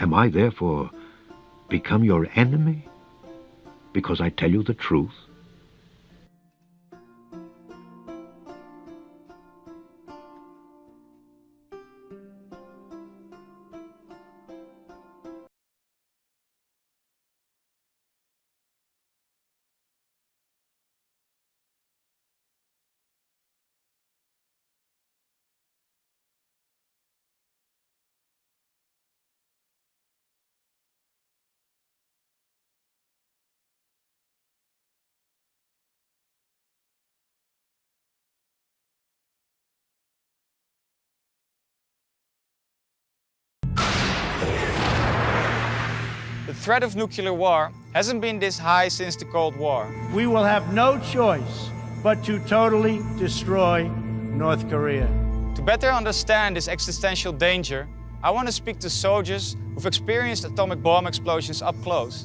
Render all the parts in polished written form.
Am I therefore become your enemy because I tell you the truth? The threat of nuclear war hasn't been this high since the Cold War. We will have no choice but to totally destroy North Korea. To better understand this existential danger, I want to speak to soldiers who've experienced atomic bomb explosions up close.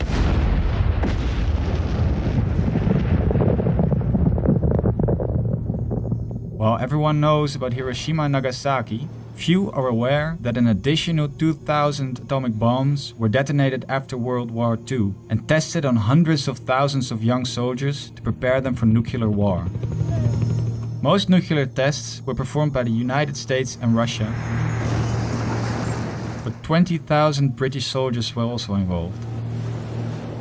While everyone knows about Hiroshima and Nagasaki, few are aware that an additional 2,000 atomic bombs were detonated after World War II and tested on hundreds of thousands of young soldiers to prepare them for nuclear war. Most nuclear tests were performed by the United States and Russia, but 20,000 British soldiers were also involved.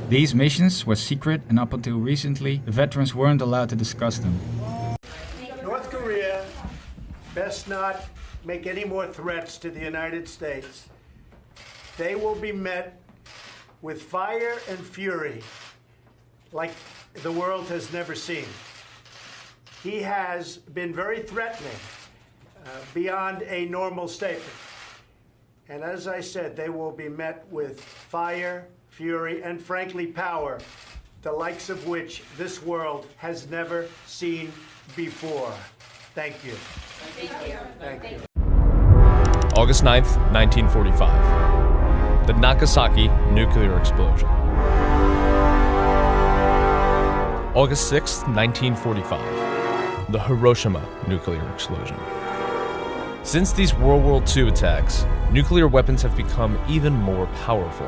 These missions were secret, and up until recently, the veterans weren't allowed to discuss them. North Korea best not make any more threats to the United States. They will be met with fire and fury like the world has never seen. He has been very threatening beyond a normal statement. And as I said, they will be met with fire, fury, and frankly power, the likes of which this world has never seen before. Thank you. Thank you. Thank you. August 9th, 1945. The Nagasaki nuclear explosion. August 6th, 1945. The Hiroshima nuclear explosion. Since these World War II attacks, nuclear weapons have become even more powerful.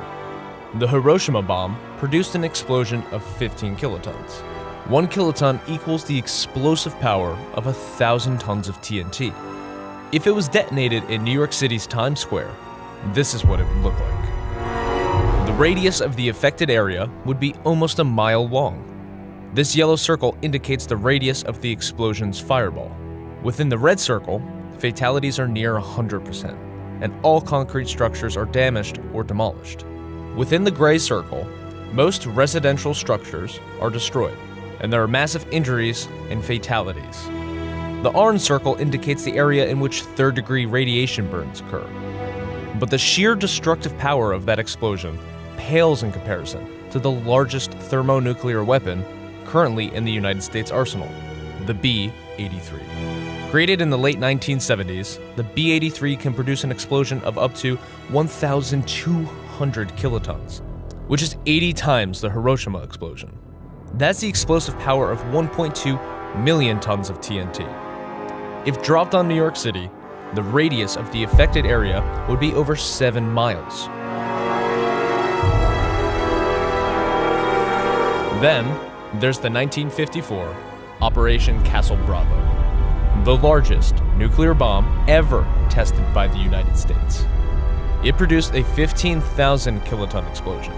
The Hiroshima bomb produced an explosion of 15 kilotons. 1 kiloton equals the explosive power of 1,000 tons of TNT. If it was detonated in New York City's Times Square, this is what it would look like. The radius of the affected area would be almost a mile long. This yellow circle indicates the radius of the explosion's fireball. Within the red circle, fatalities are near 100%, and all concrete structures are damaged or demolished. Within the gray circle, most residential structures are destroyed, and there are massive injuries and fatalities. The orange circle indicates the area in which third-degree radiation burns occur. But the sheer destructive power of that explosion pales in comparison to the largest thermonuclear weapon currently in the United States arsenal, the B-83. Created in the late 1970s, the B-83 can produce an explosion of up to 1,200 kilotons, which is 80 times the Hiroshima explosion. That's the explosive power of 1.2 million tons of TNT. If dropped on New York City, the radius of the affected area would be over 7 miles. Then, there's the 1954 Operation Castle Bravo, the largest nuclear bomb ever tested by the United States. It produced a 15,000 kiloton explosion,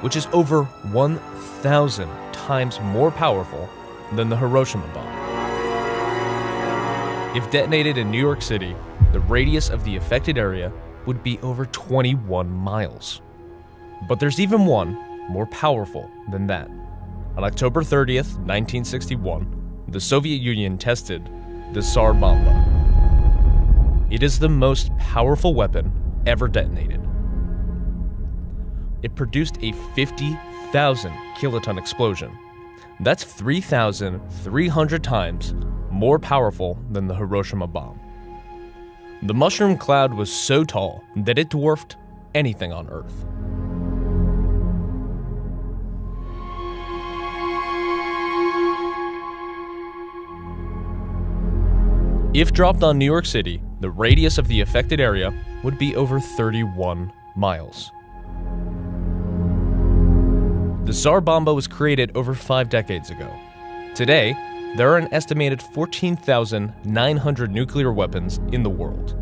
which is over 1,000 times more powerful than the Hiroshima bomb. If detonated in New York City, the radius of the affected area would be over 21 miles. But there's even one more powerful than that. On October 30th, 1961, the Soviet Union tested the Tsar Bomba. It is the most powerful weapon ever detonated. It produced a 50,000 kiloton explosion. That's 3,300 times more powerful than the Hiroshima bomb. The mushroom cloud was so tall that it dwarfed anything on Earth. If dropped on New York City, the radius of the affected area would be over 31 miles. The Tsar Bomba was created over 5 decades ago. Today, there are an estimated 14,900 nuclear weapons in the world.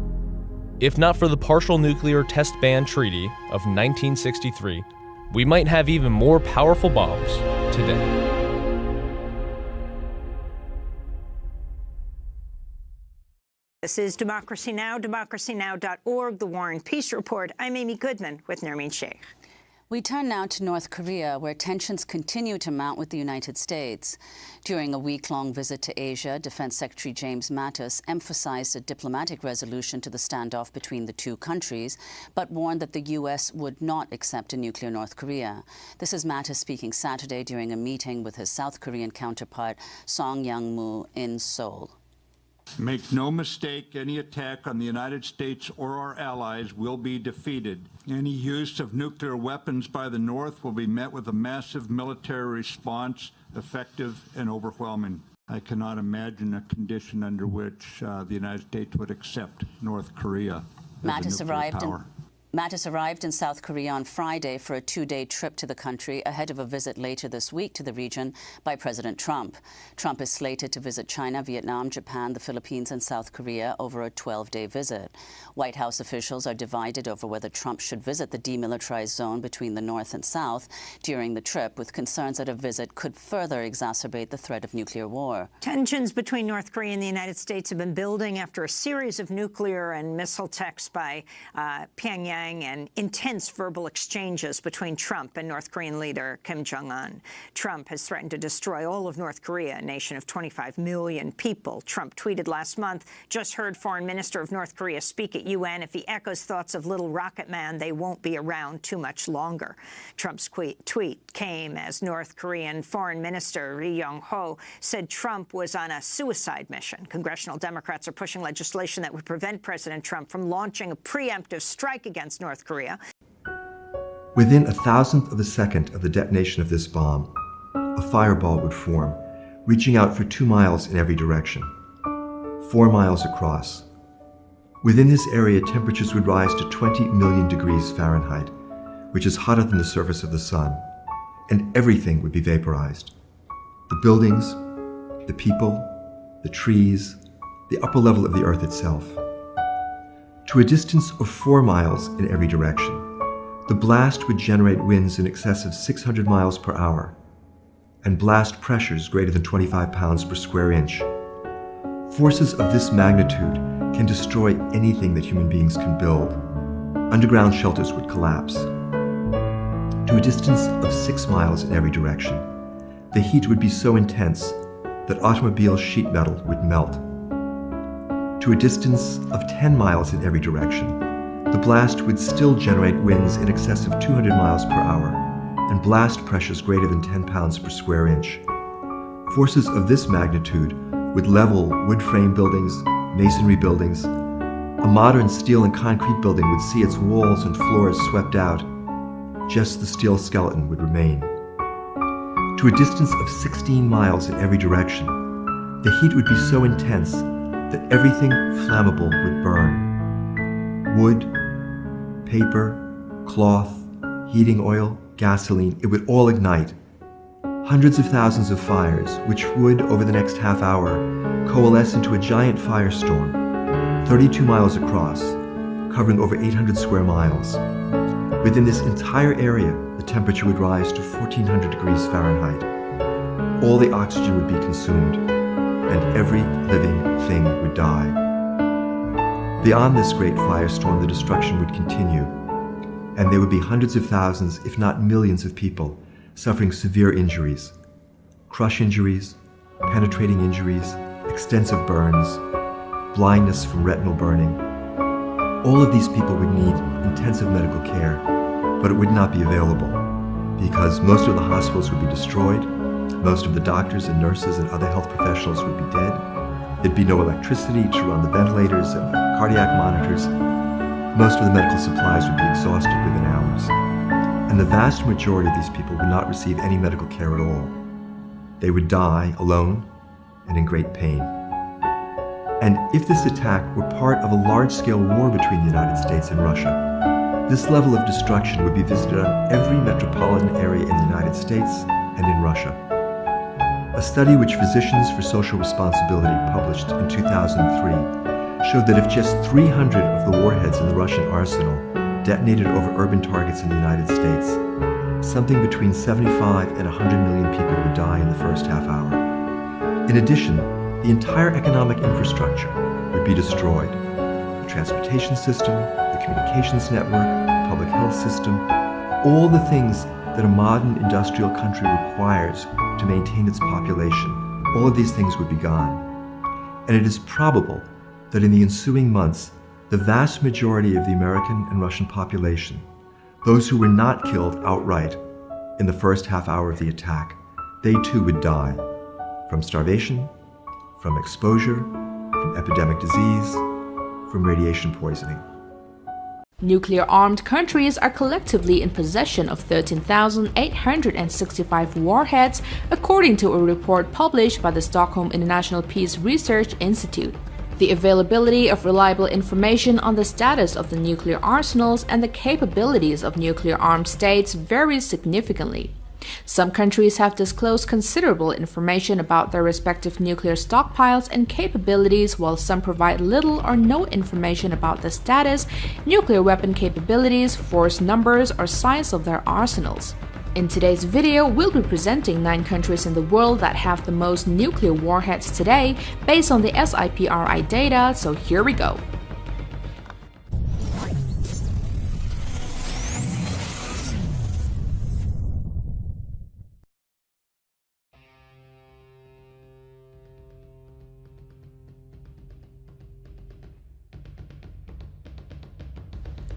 If not for the Partial Nuclear Test Ban Treaty of 1963, we might have even more powerful bombs today. This is Democracy Now!, democracynow.org, The War and Peace Report. I'm Amy Goodman with Nermeen Sheikh. We turn now to North Korea, where tensions continue to mount with the United States. During a week-long visit to Asia, Defense Secretary James Mattis emphasized a diplomatic resolution to the standoff between the two countries, but warned that the U.S. would not accept a nuclear North Korea. This is Mattis speaking Saturday during a meeting with his South Korean counterpart, Song Young-moo, in Seoul. Make no mistake, any attack on the United States or our allies will be defeated. Any use of nuclear weapons by the North will be met with a massive military response, effective and overwhelming. I cannot imagine a condition under which the United States would accept North Korea as a nuclear power. Mattis arrived in South Korea on Friday for a 2-day trip to the country ahead of a visit later this week to the region by President Trump. Trump is slated to visit China, Vietnam, Japan, the Philippines, and South Korea over a 12-day visit. White House officials are divided over whether Trump should visit the demilitarized zone between the North and South during the trip, with concerns that a visit could further exacerbate the threat of nuclear war. Tensions between North Korea and the United States have been building after a series of nuclear and missile texts by Pyongyang and intense verbal exchanges between Trump and North Korean leader Kim Jong-un. Trump has threatened to destroy all of North Korea, a nation of 25 million people. Trump tweeted last month, "Just heard Foreign Minister of North Korea speak at UN. If he echoes thoughts of Little Rocket Man, they won't be around too much longer." Trump's tweet came as North Korean Foreign Minister Ri Yong-ho said Trump was on a suicide mission. Congressional Democrats are pushing legislation that would prevent President Trump from launching a preemptive strike against North Korea. Within 1,000th of a second of the detonation of this bomb, a fireball would form, reaching out for 2 miles in every direction, 4 miles across. Within this area, temperatures would rise to 20 million degrees Fahrenheit, which is hotter than the surface of the sun, and everything would be vaporized. The buildings, the people, the trees, the upper level of the earth itself. To a distance of 4 miles in every direction, the blast would generate winds in excess of 600 miles per hour and blast pressures greater than 25 pounds per square inch. Forces of this magnitude can destroy anything that human beings can build. Underground shelters would collapse. To a distance of 6 miles in every direction, the heat would be so intense that automobile sheet metal would melt. To a distance of 10 miles in every direction, the blast would still generate winds in excess of 200 miles per hour and blast pressures greater than 10 pounds per square inch. Forces of this magnitude would level wood frame buildings, masonry buildings. A modern steel and concrete building would see its walls and floors swept out. Just the steel skeleton would remain. To a distance of 16 miles in every direction, the heat would be so intense that everything flammable would burn. Wood, paper, cloth, heating oil, gasoline, it would all ignite. Hundreds of thousands of fires, which would, over the next half hour, coalesce into a giant firestorm, 32 miles across, covering over 800 square miles. Within this entire area, the temperature would rise to 1,400 degrees Fahrenheit. All the oxygen would be consumed, and every living thing would die. Beyond this great firestorm, the destruction would continue, and there would be hundreds of thousands, if not millions of people suffering severe injuries, crush injuries, penetrating injuries, extensive burns, blindness from retinal burning. All of these people would need intensive medical care, but it would not be available because most of the hospitals would be destroyed, most of the doctors and nurses and other health professionals would be dead, there'd be no electricity to run the ventilators and cardiac monitors, most of the medical supplies would be exhausted within hours, and the vast majority of these people would not receive any medical care at all. They would die alone and in great pain. And if this attack were part of a large-scale war between the United States and Russia, This level of destruction would be visited on every metropolitan area in the United States and in Russia. A study which Physicians for Social Responsibility published in 2003 showed that if just 300 of the warheads in the Russian arsenal detonated over urban targets in the United States, something between 75 and 100 million people would die in the first half hour. In addition, the entire economic infrastructure would be destroyed. The transportation system, the communications network, the public health system, all the things that a modern industrial country requires to maintain its population, all of these things would be gone. And it is probable that in the ensuing months, the vast majority of the American and Russian population, those who were not killed outright in the first half hour of the attack, they too would die from starvation, from exposure, from epidemic disease, from radiation poisoning. Nuclear-armed countries are collectively in possession of 13,865 warheads, according to a report published by the Stockholm International Peace Research Institute. The availability of reliable information on the status of the nuclear arsenals and the capabilities of nuclear-armed states varies significantly. Some countries have disclosed considerable information about their respective nuclear stockpiles and capabilities, while some provide little or no information about the status, nuclear weapon capabilities, force numbers, or size of their arsenals. In today's video, we'll be presenting 9 countries in the world that have the most nuclear warheads today based on the SIPRI data, so here we go.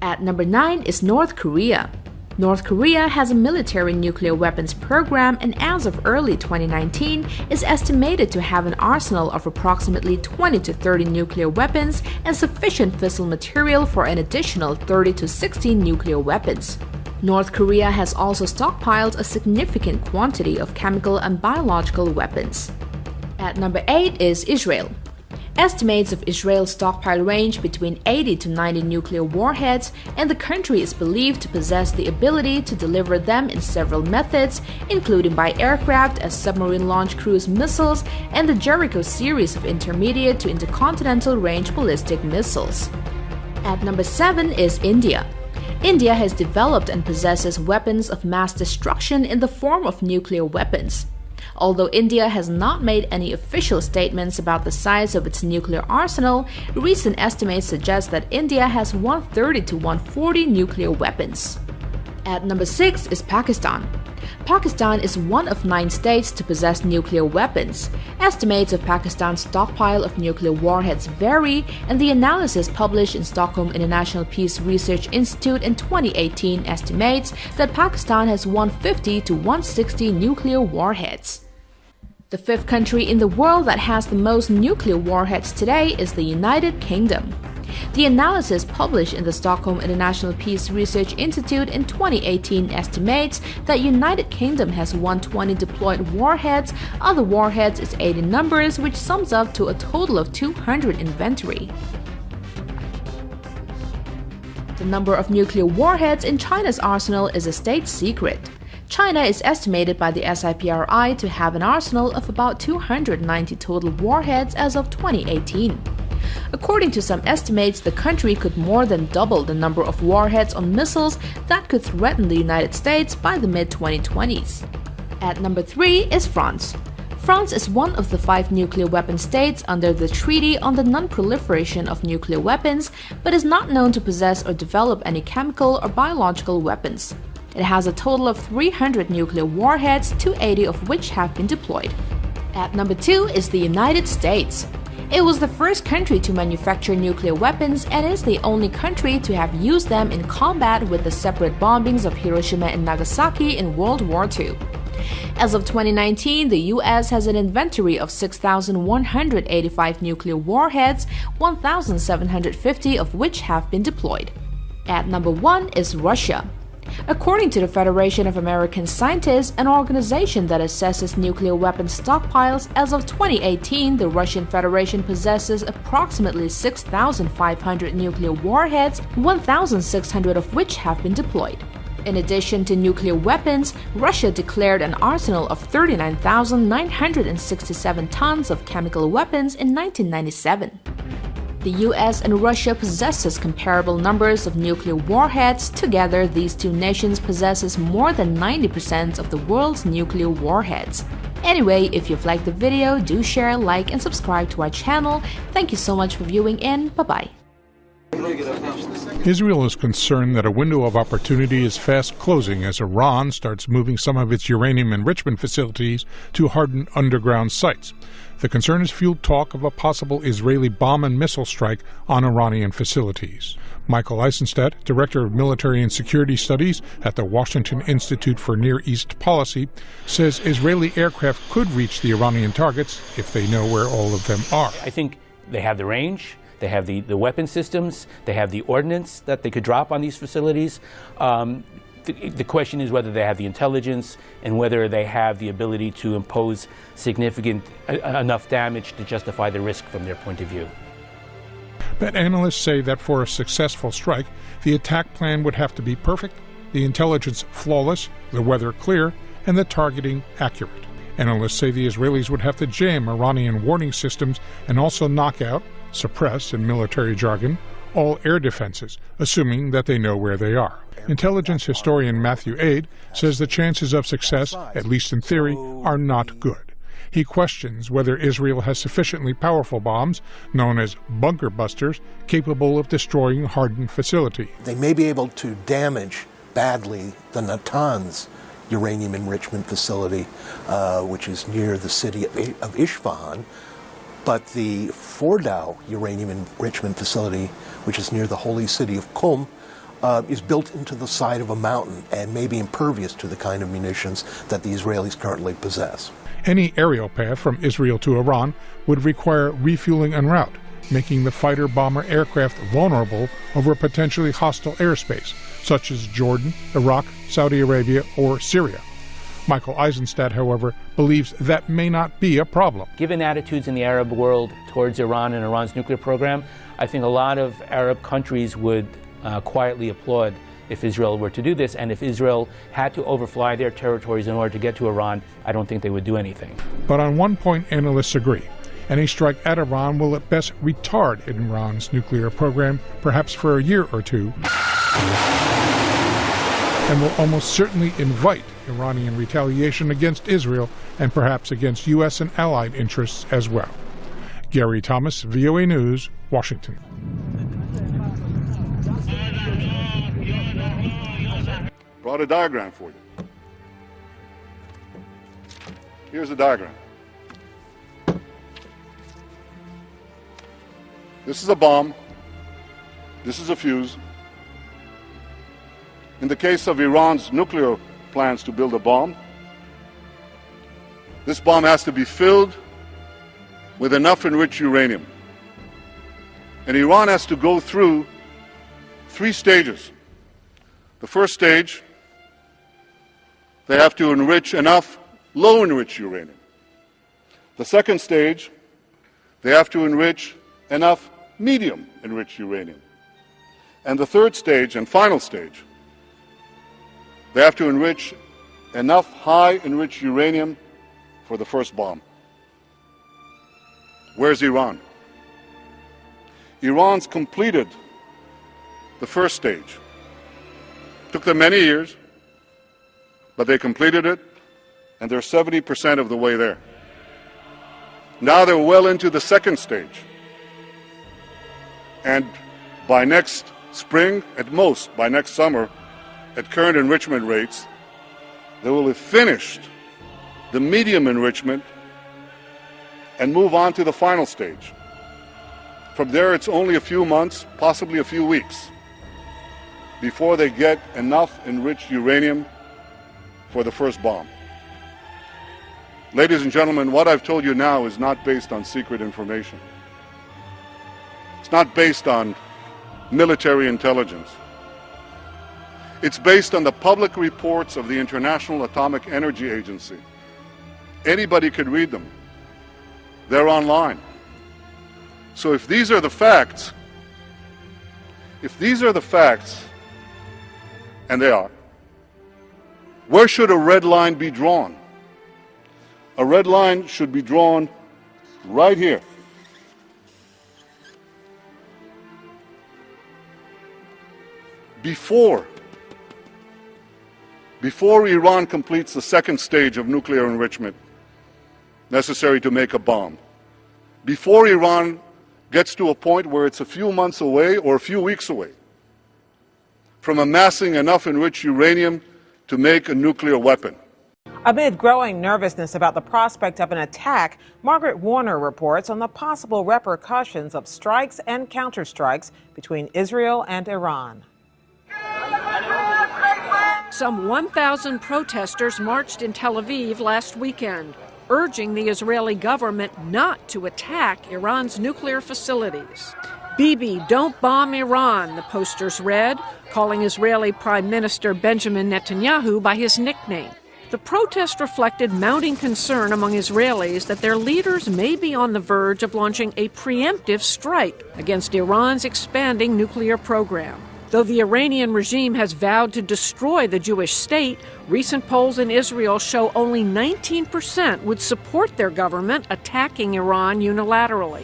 At number 9 is North Korea. North Korea has a military nuclear weapons program and as of early 2019 is estimated to have an arsenal of approximately 20 to 30 nuclear weapons and sufficient fissile material for an additional 30 to 60 nuclear weapons. North Korea has also stockpiled a significant quantity of chemical and biological weapons. At number 8 is Israel. Estimates of Israel's stockpile range between 80 to 90 nuclear warheads, and the country is believed to possess the ability to deliver them in several methods, including by aircraft as submarine-launched cruise missiles and the Jericho series of intermediate to intercontinental range ballistic missiles. At number 7 is India. India has developed and possesses weapons of mass destruction in the form of nuclear weapons. Although India has not made any official statements about the size of its nuclear arsenal, recent estimates suggest that India has 130 to 140 nuclear weapons. At number 6 is Pakistan. Pakistan is one of 9 states to possess nuclear weapons. Estimates of Pakistan's stockpile of nuclear warheads vary, and the analysis published in Stockholm International Peace Research Institute in 2018 estimates that Pakistan has 150 to 160 nuclear warheads. The 5th country in the world that has the most nuclear warheads today is the United Kingdom. The analysis published in the Stockholm International Peace Research Institute in 2018 estimates that United Kingdom has 120 deployed warheads, other warheads is 80 numbers, which sums up to a total of 200 inventory. The number of nuclear warheads in China's arsenal is a state secret. China is estimated by the SIPRI to have an arsenal of about 290 total warheads as of 2018. According to some estimates, the country could more than double the number of warheads on missiles that could threaten the United States by the mid-2020s. At number 3 is France. France is one of the 5 nuclear weapon states under the Treaty on the Non-Proliferation of Nuclear Weapons, but is not known to possess or develop any chemical or biological weapons. It has a total of 300 nuclear warheads, 280 of which have been deployed. At number 2 is the United States. It was the first country to manufacture nuclear weapons and is the only country to have used them in combat with the separate bombings of Hiroshima and Nagasaki in World War II. As of 2019, the US has an inventory of 6,185 nuclear warheads, 1,750 of which have been deployed. At number 1 is Russia. According to the Federation of American Scientists, an organization that assesses nuclear weapons stockpiles, as of 2018, the Russian Federation possesses approximately 6,500 nuclear warheads, 1,600 of which have been deployed. In addition to nuclear weapons, Russia declared an arsenal of 39,967 tons of chemical weapons in 1997. The US and Russia possesses comparable numbers of nuclear warheads. Together, these two nations possesses more than 90% of the world's nuclear warheads. Anyway, if you've liked the video, do share, like, and subscribe to our channel. Thank you so much for viewing in. Bye-bye. Israel is concerned that a window of opportunity is fast closing as Iran starts moving some of its uranium enrichment facilities to hardened underground sites. The concern has fueled talk of a possible Israeli bomb and missile strike on Iranian facilities. Michael Eisenstadt, Director of Military and Security Studies at the Washington Institute for Near East Policy, says Israeli aircraft could reach the Iranian targets if they know where all of them are. I think they have the range. They have the weapon systems, they have the ordnance that they could drop on these facilities. The question is whether they have the intelligence and whether they have the ability to impose significant enough damage to justify the risk from their point of view. But analysts say that for a successful strike, the attack plan would have to be perfect, the intelligence flawless, the weather clear, and the targeting accurate. Analysts say the Israelis would have to jam Iranian warning systems and also knock out, suppress in military jargon, all air defenses, assuming that they know where they are. Intelligence historian Matthew Aid says the chances of success, at least in theory, are not good. He questions whether Israel has sufficiently powerful bombs, known as bunker busters, capable of destroying hardened facilities. They may be able to damage badly the Natanz uranium enrichment facility, which is near the city of Isfahan, but the Fordow uranium enrichment facility, which is near the holy city of Qom, is built into the side of a mountain and may be impervious to the kind of munitions that the Israelis currently possess. Any aerial path from Israel to Iran would require refueling en route, making the fighter-bomber aircraft vulnerable over potentially hostile airspace, such as Jordan, Iraq, Saudi Arabia, or Syria. Michael Eisenstadt, however, believes that may not be a problem. Given attitudes in the Arab world towards Iran and Iran's nuclear program, I think a lot of Arab countries would quietly applaud if Israel were to do this, and if Israel had to overfly their territories in order to get to Iran, I don't think they would do anything. But on one point, analysts agree. Any strike at Iran will at best retard Iran's nuclear program, perhaps for a year or two, and will almost certainly invite Iranian retaliation against Israel and perhaps against U.S. and allied interests as well. Gary Thomas, VOA News, Washington. Brought a diagram for you. Here's a diagram. This is a bomb. This is a fuse. In the case of Iran's nuclear plans to build a bomb, this bomb has to be filled with enough enriched uranium. And Iran has to go through 3 stages. The first stage, they have to enrich enough low-enriched uranium. The second stage, they have to enrich enough medium-enriched uranium. And the third stage and final stage, they have to enrich enough high-enriched uranium for the first bomb. Where's Iran? Iran's completed the first stage. Took them many years, but they completed it, and they're 70% of the way there. Now they're well into the second stage. And by next spring, at most, by next summer, at current enrichment rates, they will have finished the medium enrichment and move on to the final stage. From there, it's only a few months, possibly a few weeks, before they get enough enriched uranium for the first bomb. Ladies and gentlemen, what I've told you now is not based on secret information. It's not based on military intelligence. It's based on the public reports of the International Atomic Energy Agency. Anybody could read them. They're online. So if these are the facts, and they are, where should a red line be drawn? A red line should be drawn right here. Before Iran completes the second stage of nuclear enrichment necessary to make a bomb, before Iran gets to a point where it's a few months away or a few weeks away from amassing enough enriched uranium to make a nuclear weapon. Amid growing nervousness about the prospect of an attack, Margaret Warner reports on the possible repercussions of strikes and counterstrikes between Israel and Iran. Some 1,000 protesters marched in Tel Aviv last weekend, urging the Israeli government not to attack Iran's nuclear facilities. "Bibi, don't bomb Iran," the posters read, calling Israeli Prime Minister Benjamin Netanyahu by his nickname. The protest reflected mounting concern among Israelis that their leaders may be on the verge of launching a preemptive strike against Iran's expanding nuclear program. Though the Iranian regime has vowed to destroy the Jewish state, recent polls in Israel show only 19% would support their government attacking Iran unilaterally.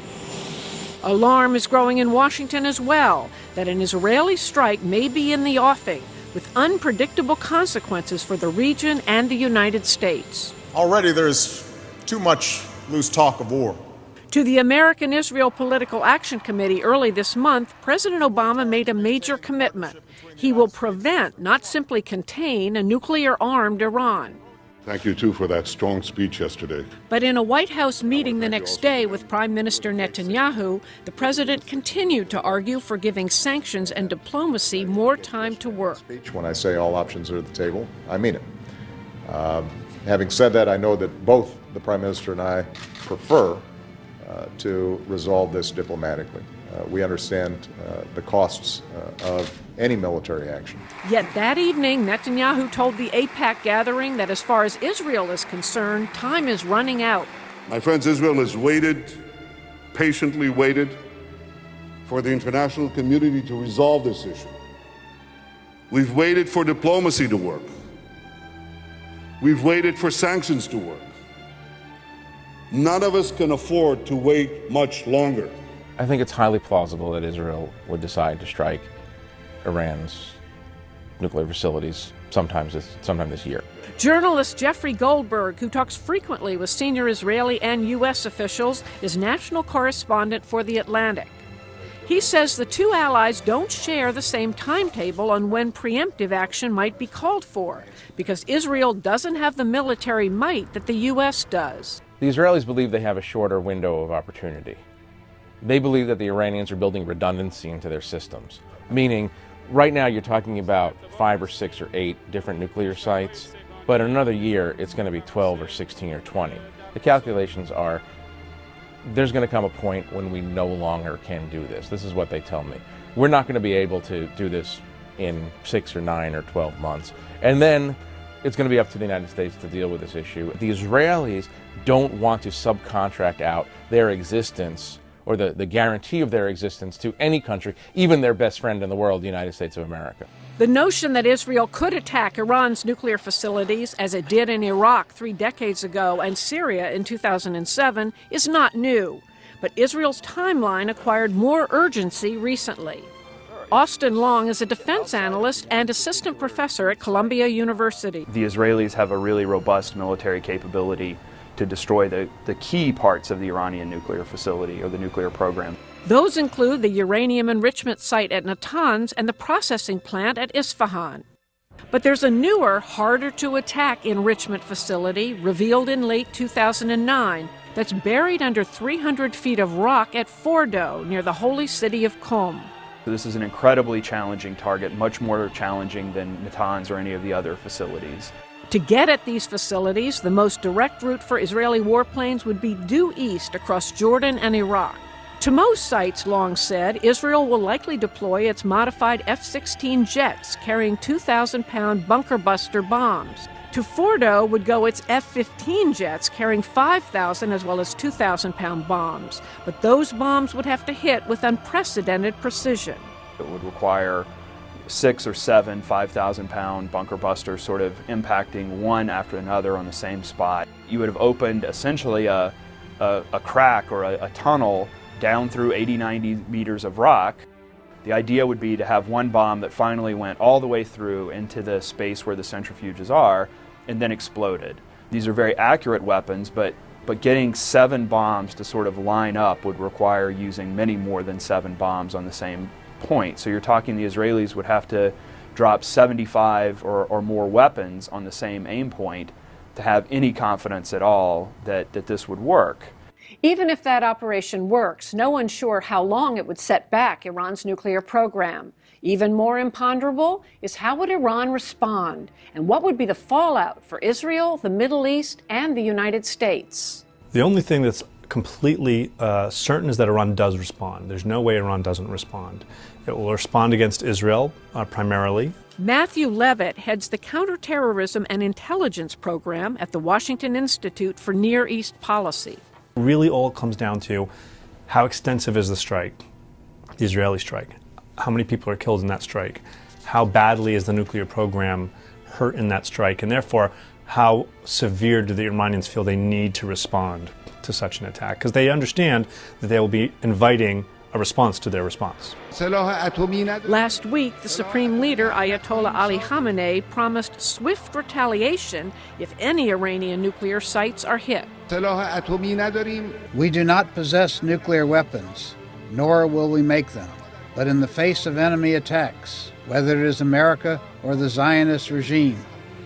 Alarm is growing in Washington as well that an Israeli strike may be in the offing, with unpredictable consequences for the region and the United States. Already there's too much loose talk of war. To the American Israel Political Action Committee early this month, President Obama made a major commitment. He will prevent, not simply contain, a nuclear-armed Iran. Thank you, too, for that strong speech yesterday. But in a White House meeting the next day with Prime Minister Netanyahu, the president continued to argue for giving sanctions and diplomacy more time to work. When I say all options are at the table, I mean it. Having said that, I know that both the Prime Minister and I prefer to resolve this diplomatically. We understand the costs of any military action. Yet that evening, Netanyahu told the AIPAC gathering that as far as Israel is concerned, time is running out. My friends, Israel has waited, patiently waited, for the international community to resolve this issue. We've waited for diplomacy to work. We've waited for sanctions to work. None of us can afford to wait much longer. I think it's highly plausible that Israel would decide to strike Iran's nuclear facilities sometime this year. Journalist Jeffrey Goldberg, who talks frequently with senior Israeli and U.S. officials, is national correspondent for The Atlantic. He says the two allies don't share the same timetable on when preemptive action might be called for, because Israel doesn't have the military might that the U.S. does. The Israelis believe they have a shorter window of opportunity. They believe that the Iranians are building redundancy into their systems, meaning right now you're talking about 5 or 6 or 8 different nuclear sites, but in another year it's going to be 12 or 16 or 20. The calculations are there's going to come a point when we no longer can do this. This is what they tell me. We're not going to be able to do this in 6 or 9 or 12 months. And then it's going to be up to the United States to deal with this issue. The Israelis don't want to subcontract out their existence or the guarantee of their existence to any country, even their best friend in the world, the United States of America. The notion that Israel could attack Iran's nuclear facilities, as it did in Iraq 3 decades ago and Syria in 2007, is not new. But Israel's timeline acquired more urgency recently. Austin Long is a defense analyst and assistant professor at Columbia University. The Israelis have a really robust military capability to destroy the key parts of the Iranian nuclear facility or the nuclear program. Those include the uranium enrichment site at Natanz and the processing plant at Isfahan. But there's a newer, harder-to-attack enrichment facility revealed in late 2009 that's buried under 300 feet of rock at Fordo, near the holy city of Qom. This is an incredibly challenging target, much more challenging than Natanz or any of the other facilities. To get at these facilities, the most direct route for Israeli warplanes would be due east across Jordan and Iraq. Tammo's sites long said Israel will likely deploy its modified F-16 jets carrying 2,000-pound bunker buster bombs. To Fordo would go its F-15 jets carrying 5,000 as well as 2,000-pound bombs. But those bombs would have to hit with unprecedented precision. It would require 6 or 7 5,000-pound bunker busters sort of impacting one after another on the same spot. You would have opened essentially a crack or a tunnel down through 80-90 meters of rock. The idea would be to have one bomb that finally went all the way through into the space where the centrifuges are and then exploded. These are very accurate weapons, but getting 7 bombs to sort of line up would require using many more than 7 bombs on the same point. So you're talking the Israelis would have to drop 75 or more weapons on the same aim point to have any confidence at all that this would work. Even if that operation works, no one's sure how long it would set back Iran's nuclear program. Even more imponderable is how would Iran respond, and what would be the fallout for Israel, the Middle East, and the United States? The only thing that's completely certain is that Iran does respond. There's no way Iran doesn't respond. It will respond against Israel primarily. Matthew Levitt heads the Counterterrorism and Intelligence Program at the Washington Institute for Near East Policy. Really all comes down to how extensive is the strike, the Israeli strike? How many people are killed in that strike? How badly is the nuclear program hurt in that strike? And therefore, how severe do the Iranians feel they need to respond to such an attack? Because they understand that they will be inviting a response to their response. Last week, the Supreme Leader, Ayatollah Ali Khamenei, promised swift retaliation if any Iranian nuclear sites are hit. We do not possess nuclear weapons, nor will we make them. But in the face of enemy attacks, whether it is America or the Zionist regime,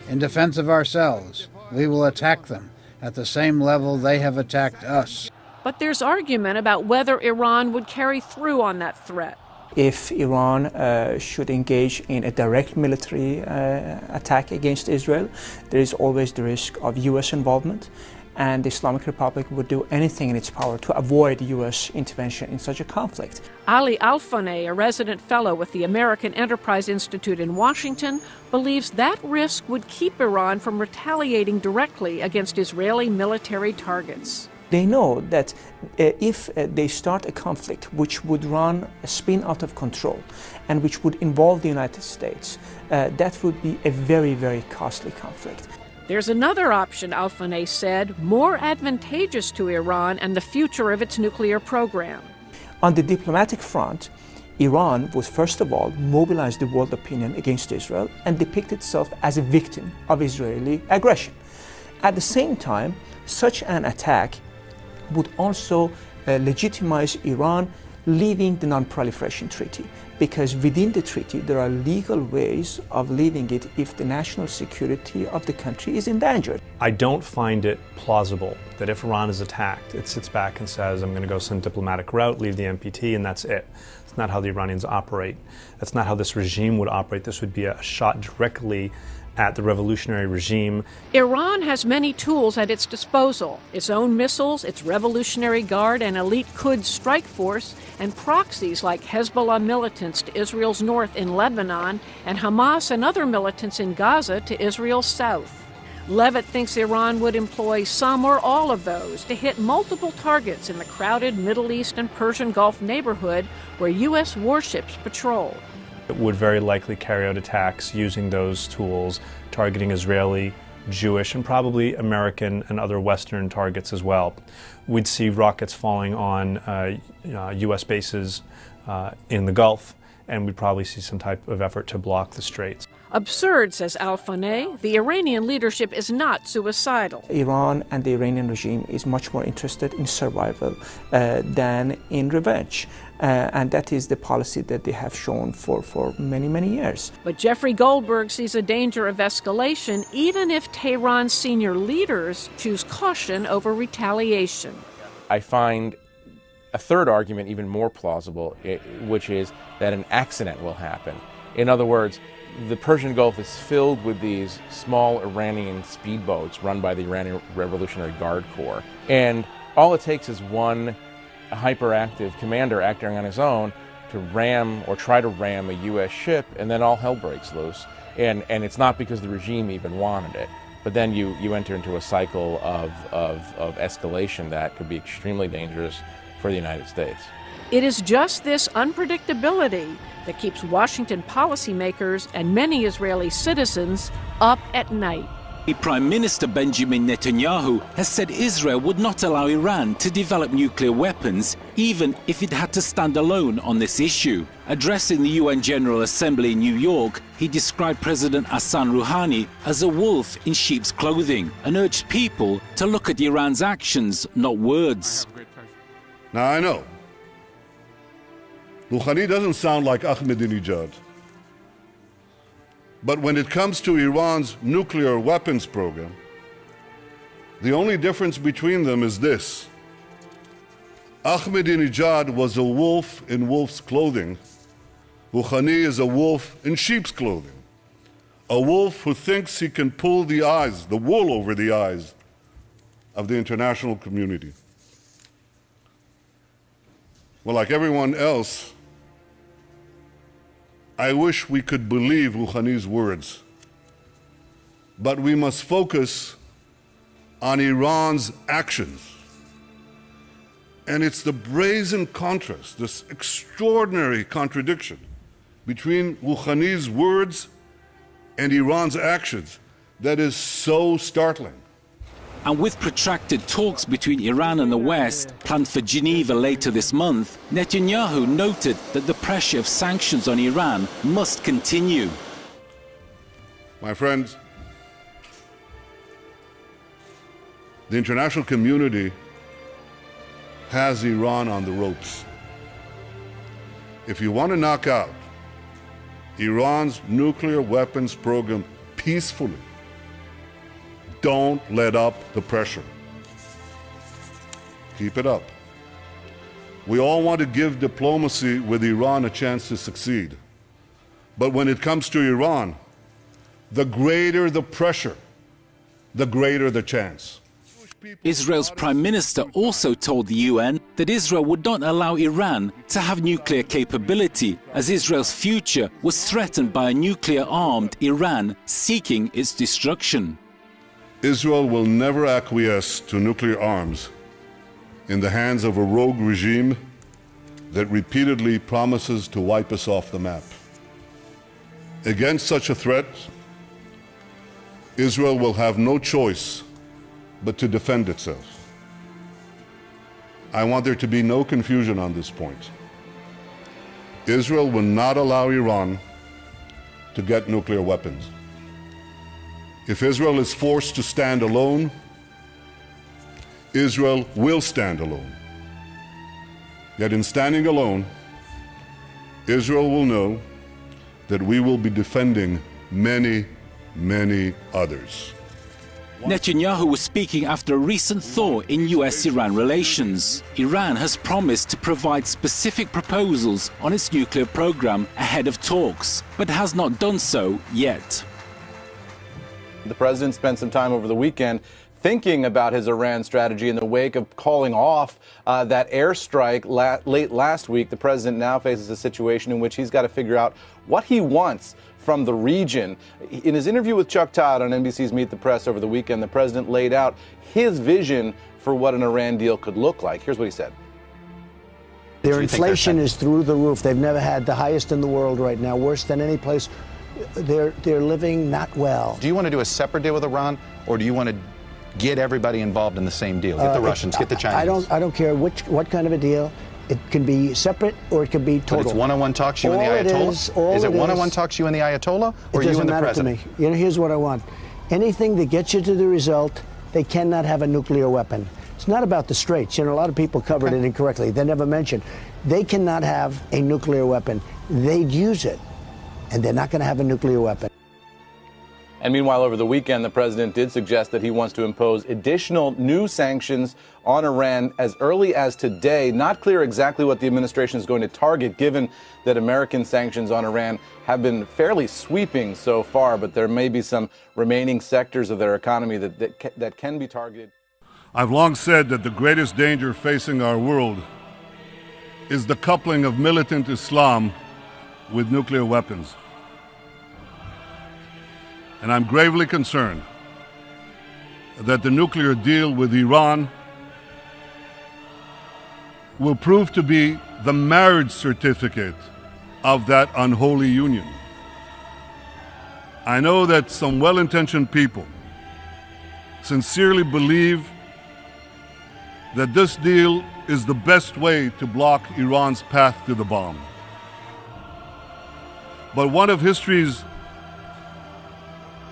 in defense of ourselves, we will attack them at the same level they have attacked us. But there's argument about whether Iran would carry through on that threat. If Iran should engage in a direct military attack against Israel, there is always the risk of U.S. involvement, and the Islamic Republic would do anything in its power to avoid U.S. intervention in such a conflict. Ali Alfaneh, a resident fellow with the American Enterprise Institute in Washington, believes that risk would keep Iran from retaliating directly against Israeli military targets. They know that if they start a conflict which would spin out of control and which would involve the United States, that would be a very, very costly conflict. There's another option, Alfaneh said, more advantageous to Iran and the future of its nuclear program. On the diplomatic front, Iran would first of all mobilize the world opinion against Israel and depict itself as a victim of Israeli aggression. At the same time, such an attack would also legitimize Iran leaving the Non-Proliferation Treaty, because within the treaty there are legal ways of leaving it if the national security of the country is endangered. I don't find it plausible that if Iran is attacked, it sits back and says, I'm going to go some diplomatic route, leave the NPT, and that's it. It's not how the Iranians operate. That's not how this regime would operate. This would be a shot directly at the revolutionary regime. Iran has many tools at its disposal: its own missiles, its Revolutionary Guard and elite Quds strike force, and proxies like Hezbollah militants to Israel's north in Lebanon, and Hamas and other militants in Gaza to Israel's south. Levitt thinks Iran would employ some or all of those to hit multiple targets in the crowded Middle East and Persian Gulf neighborhood where U.S. warships patrol. It would very likely carry out attacks using those tools, targeting Israeli, Jewish, and probably American and other Western targets as well. We'd see rockets falling on U.S. bases in the Gulf, and we'd probably see some type of effort to block the straits. Absurd, says Alfaneh. The Iranian leadership is not suicidal. Iran and the Iranian regime is much more interested in survival than in revenge. And that is the policy that they have shown for many, many years. But Jeffrey Goldberg sees a danger of escalation even if Tehran's senior leaders choose caution over retaliation. I find a third argument even more plausible, which is that an accident will happen. In other words, the Persian Gulf is filled with these small Iranian speedboats run by the Iranian Revolutionary Guard Corps. And all it takes is one a hyperactive commander acting on his own to ram or try to ram a U.S. ship, and then all hell breaks loose. And it's not because the regime even wanted it. But then you enter into a cycle of escalation that could be extremely dangerous for the United States. It is just this unpredictability that keeps Washington policymakers and many Israeli citizens up at night. Prime Minister Benjamin Netanyahu has said Israel would not allow Iran to develop nuclear weapons, even if it had to stand alone on this issue. Addressing the UN General Assembly in New York, he described President Hassan Rouhani as a wolf in sheep's clothing and urged people to look at Iran's actions, not words. Now I know, Rouhani doesn't sound like Ahmadinejad. But when it comes to Iran's nuclear weapons program, the only difference between them is this. Ahmadinejad was a wolf in wolf's clothing. Rouhani is a wolf in sheep's clothing. A wolf who thinks he can pull the wool over the eyes of the international community. Well, like everyone else, I wish we could believe Rouhani's words, but we must focus on Iran's actions. And it's the brazen contrast, this extraordinary contradiction between Rouhani's words and Iran's actions that is so startling. And with protracted talks between Iran and the West planned for Geneva later this month, Netanyahu noted that the pressure of sanctions on Iran must continue. My friends, the international community has Iran on the ropes. If you want to knock out Iran's nuclear weapons program peacefully, don't let up the pressure. Keep it up. We all want to give diplomacy with Iran a chance to succeed. But when it comes to Iran, the greater the pressure, the greater the chance. Israel's Prime Minister also told the UN that Israel would not allow Iran to have nuclear capability, as Israel's future was threatened by a nuclear-armed Iran seeking its destruction. Israel will never acquiesce to nuclear arms in the hands of a rogue regime that repeatedly promises to wipe us off the map. Against such a threat, Israel will have no choice but to defend itself. I want there to be no confusion on this point. Israel will not allow Iran to get nuclear weapons. If Israel is forced to stand alone, Israel will stand alone. Yet in standing alone, Israel will know that we will be defending many, many others. Netanyahu was speaking after a recent thaw in US-Iran relations. Iran has promised to provide specific proposals on its nuclear program ahead of talks, but has not done so yet. The president spent some time over the weekend thinking about his Iran strategy in the wake of calling off that airstrike late last week. The president now faces a situation in which he's got to figure out what he wants from the region. In his interview with Chuck Todd on NBC's Meet the Press over the weekend, the president laid out his vision for what an Iran deal could look like. Here's what he said. Their inflation is through the roof. They've never had the highest in the world right now, worse than any place. They're living not well. Do you want to do a separate deal with Iran, or do you want to get everybody involved in the same deal? Get the Russians, get the Chinese. I don't care what kind of a deal. It can be separate or it can be total. But it's one-on-one talks, you and the Ayatollah? Is it one-on-one talks, you and the Ayatollah, or you and the president? It doesn't matter to me. You know, here's what I want. Anything that gets you to the result, they cannot have a nuclear weapon. It's not about the Straits. You know, a lot of people covered it incorrectly. They never mentioned. They cannot have a nuclear weapon. They'd use it, and they're not going to have a nuclear weapon. And meanwhile, over the weekend, the president did suggest that he wants to impose additional new sanctions on Iran as early as today. Not clear exactly what the administration is going to target, given that American sanctions on Iran have been fairly sweeping so far, but there may be some remaining sectors of their economy that can be targeted. I've long said that the greatest danger facing our world is the coupling of militant Islam with nuclear weapons. And I'm gravely concerned that the nuclear deal with Iran will prove to be the marriage certificate of that unholy union. I know that some well-intentioned people sincerely believe that this deal is the best way to block Iran's path to the bomb. But one of history's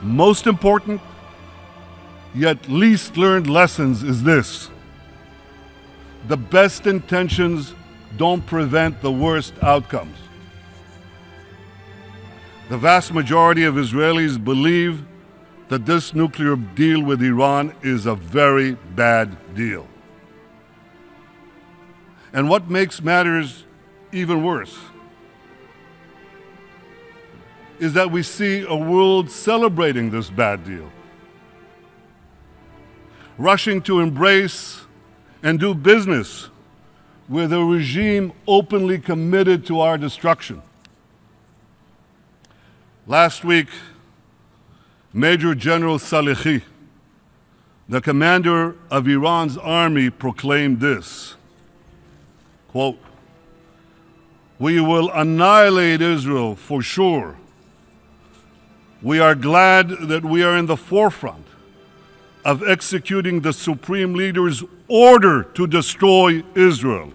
most important, yet least learned lessons is this: the best intentions don't prevent the worst outcomes. The vast majority of Israelis believe that this nuclear deal with Iran is a very bad deal. And what makes matters even worse is that we see a world celebrating this bad deal, rushing to embrace and do business with a regime openly committed to our destruction. Last week, Major General Salehi, the commander of Iran's army, proclaimed this, quote, "We will annihilate Israel for sure. We are glad that we are in the forefront of executing the Supreme Leader's order to destroy Israel."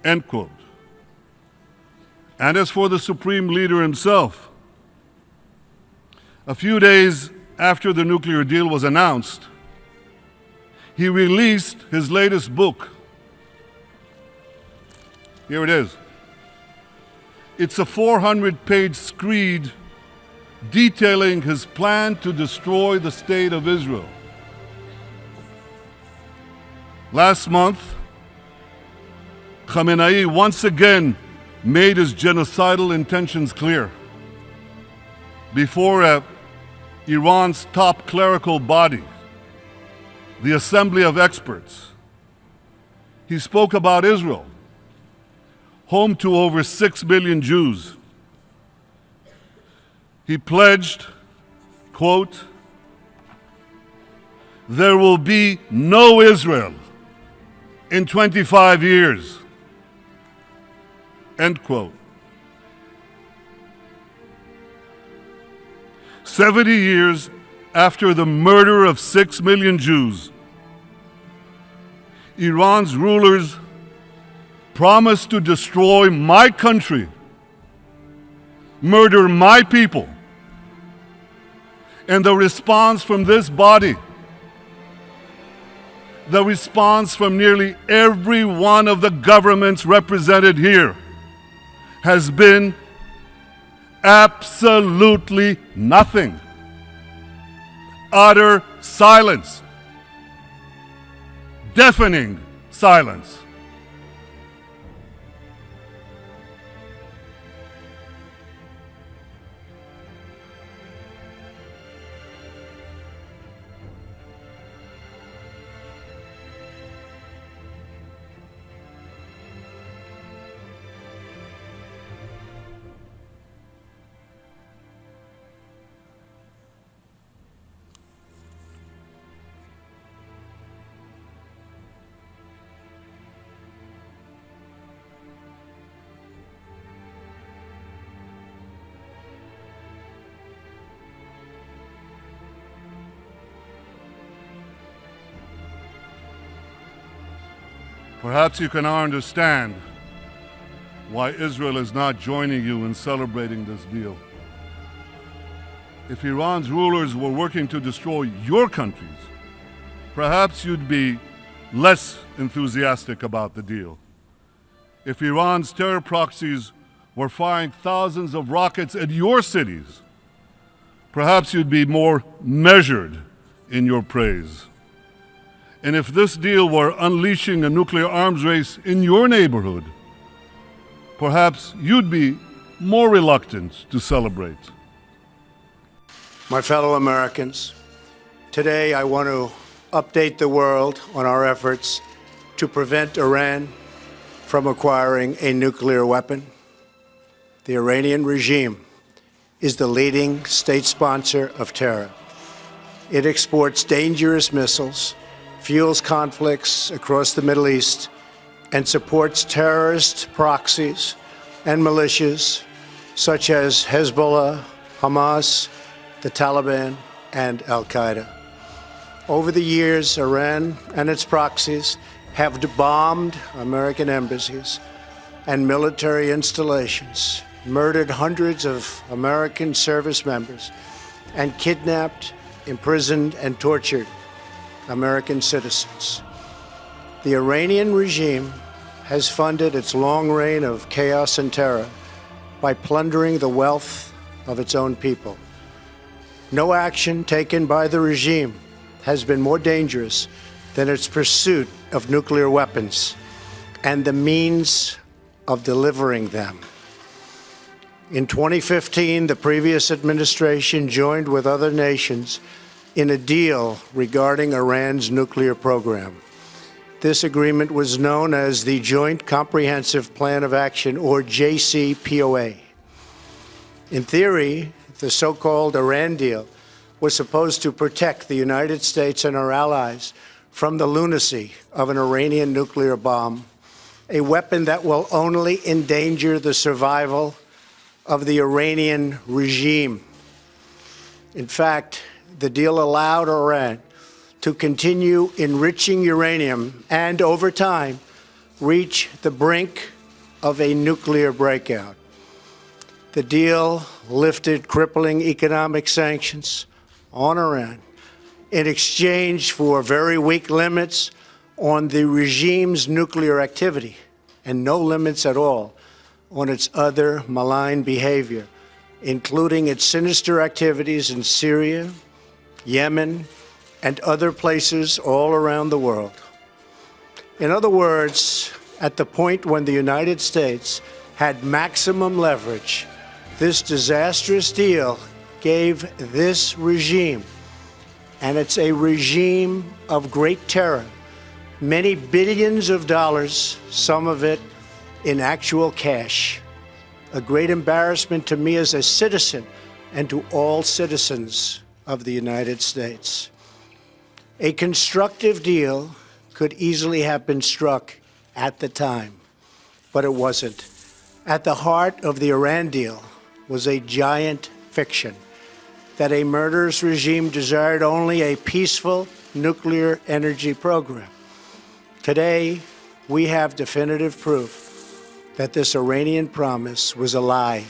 End quote. And as for the Supreme Leader himself, a few days after the nuclear deal was announced, he released his latest book. Here it is. It's a 400-page screed detailing his plan to destroy the state of Israel. Last month, Khamenei once again made his genocidal intentions clear before Iran's top clerical body, the Assembly of Experts. He spoke about Israel, home to over 6 million Jews. He pledged, quote, "There will be no Israel in 25 years." End quote. 70 years after the murder of 6 million Jews, Iran's rulers promised to destroy my country, murder my people. And the response from this body, the response from nearly every one of the governments represented here, has been absolutely nothing. Utter silence. Deafening silence. Perhaps you can now understand why Israel is not joining you in celebrating this deal. If Iran's rulers were working to destroy your countries, perhaps you'd be less enthusiastic about the deal. If Iran's terror proxies were firing thousands of rockets at your cities, perhaps you'd be more measured in your praise. And if this deal were unleashing a nuclear arms race in your neighborhood, perhaps you'd be more reluctant to celebrate. My fellow Americans, today I want to update the world on our efforts to prevent Iran from acquiring a nuclear weapon. The Iranian regime is the leading state sponsor of terror. It exports dangerous missiles, fuels conflicts across the Middle East, and supports terrorist proxies and militias such as Hezbollah, Hamas, the Taliban, and al-Qaeda. Over the years, Iran and its proxies have bombed American embassies and military installations, murdered hundreds of American service members, and kidnapped, imprisoned, and tortured American citizens. The Iranian regime has funded its long reign of chaos and terror by plundering the wealth of its own people. No action taken by the regime has been more dangerous than its pursuit of nuclear weapons and the means of delivering them. In 2015, the previous administration joined with other nations in a deal regarding Iran's nuclear program. This agreement was known as the Joint Comprehensive Plan of Action, or JCPOA. In theory, the so-called Iran deal was supposed to protect the United States and our allies from the lunacy of an Iranian nuclear bomb, a weapon that will only endanger the survival of the Iranian regime. In fact, the deal allowed Iran to continue enriching uranium and, over time, reach the brink of a nuclear breakout. The deal lifted crippling economic sanctions on Iran in exchange for very weak limits on the regime's nuclear activity and no limits at all on its other malign behavior, including its sinister activities in Syria, Yemen, and other places all around the world. In other words, at the point when the United States had maximum leverage, this disastrous deal gave this regime, and it's a regime of great terror, many billions of dollars, some of it in actual cash. A great embarrassment to me as a citizen and to all citizens of the United States. A constructive deal could easily have been struck at the time, but it wasn't. At the heart of the Iran deal was a giant fiction that a murderous regime desired only a peaceful nuclear energy program. Today, we have definitive proof that this Iranian promise was a lie.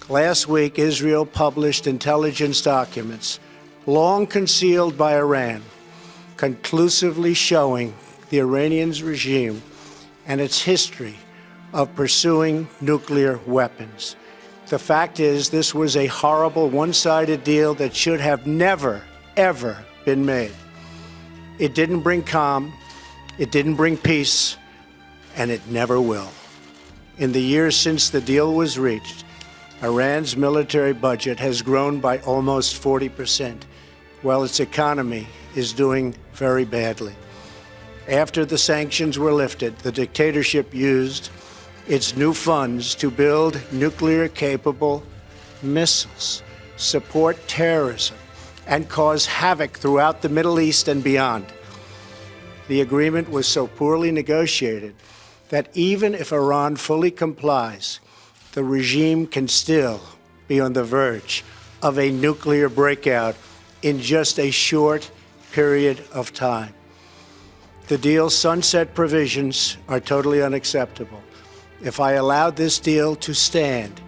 Last week, Israel published intelligence documents, long concealed by Iran, conclusively showing the Iranian regime and its history of pursuing nuclear weapons. The fact is, this was a horrible one-sided deal that should have never, ever been made. It didn't bring calm, it didn't bring peace, and it never will. In the years since the deal was reached, Iran's military budget has grown by almost 40%, while its economy is doing very badly. After the sanctions were lifted, the dictatorship used its new funds to build nuclear-capable missiles, support terrorism, and cause havoc throughout the Middle East and beyond. The agreement was so poorly negotiated that even if Iran fully complies, the regime can still be on the verge of a nuclear breakout in just a short period of time. The deal's sunset provisions are totally unacceptable. If I allowed this deal to stand,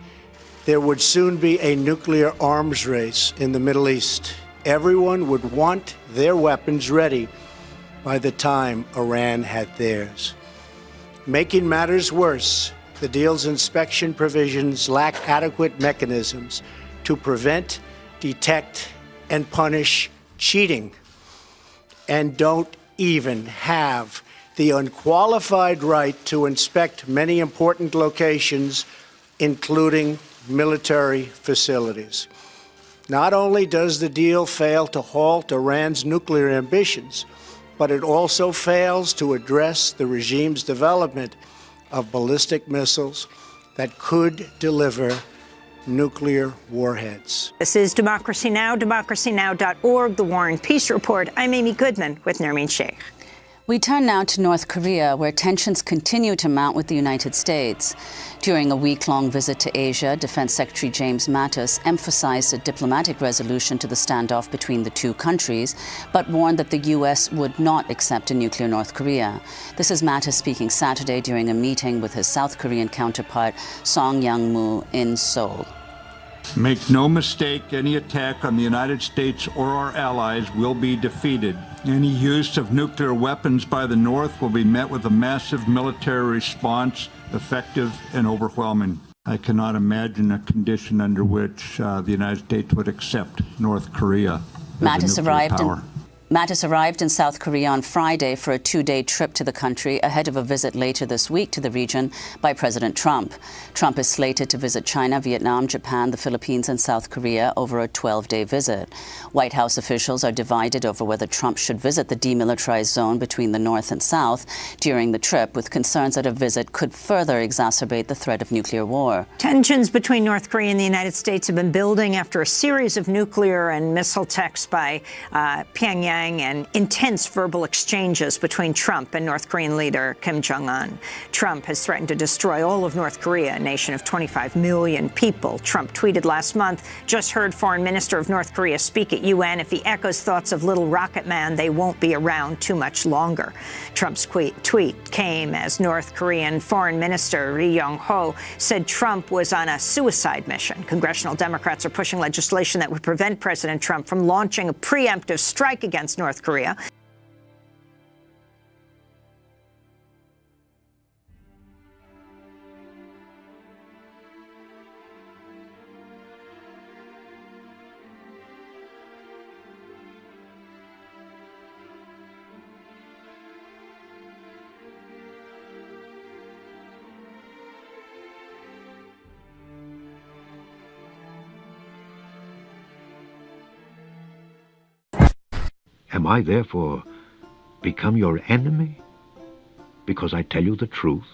there would soon be a nuclear arms race in the Middle East. Everyone would want their weapons ready by the time Iran had theirs. Making matters worse, the deal's inspection provisions lack adequate mechanisms to prevent, detect, and punish cheating, and don't even have the unqualified right to inspect many important locations, including military facilities. Not only does the deal fail to halt Iran's nuclear ambitions, but it also fails to address the regime's development of ballistic missiles that could deliver nuclear warheads. This is Democracy Now!, democracynow.org, The War and Peace Report. I'm Amy Goodman with Nermeen Sheikh. We turn now to North Korea, where tensions continue to mount with the United States. During a week-long visit to Asia, Defense Secretary James Mattis emphasized a diplomatic resolution to the standoff between the two countries, but warned that the U.S. would not accept a nuclear North Korea. This is Mattis speaking Saturday during a meeting with his South Korean counterpart, Song Young-moo, in Seoul. Make no mistake, any attack on the United States or our allies will be defeated. Any use of nuclear weapons by the North will be met with a massive military response, effective and overwhelming. I cannot imagine a condition under which the United States would accept North Korea as a nuclear power. Mattis arrived in South Korea on Friday for a two-day trip to the country ahead of a visit later this week to the region by President Trump. Trump is slated to visit China, Vietnam, Japan, the Philippines and South Korea over a 12-day visit. White House officials are divided over whether Trump should visit the demilitarized zone between the North and South during the trip, with concerns that a visit could further exacerbate the threat of nuclear war. Tensions between North Korea and the United States have been building after a series of nuclear and missile texts by Pyongyang and intense verbal exchanges between Trump and North Korean leader Kim Jong-un. Trump has threatened to destroy all of North Korea, a nation of 25 million people. Trump tweeted last month, "Just heard Foreign Minister of North Korea speak at UN. If he echoes thoughts of Little Rocket Man, they won't be around too much longer." Trump's tweet came as North Korean Foreign Minister Ri Yong-ho said Trump was on a suicide mission. Congressional Democrats are pushing legislation that would prevent President Trump from launching a preemptive strike against North Korea. Am I therefore become your enemy because I tell you the truth?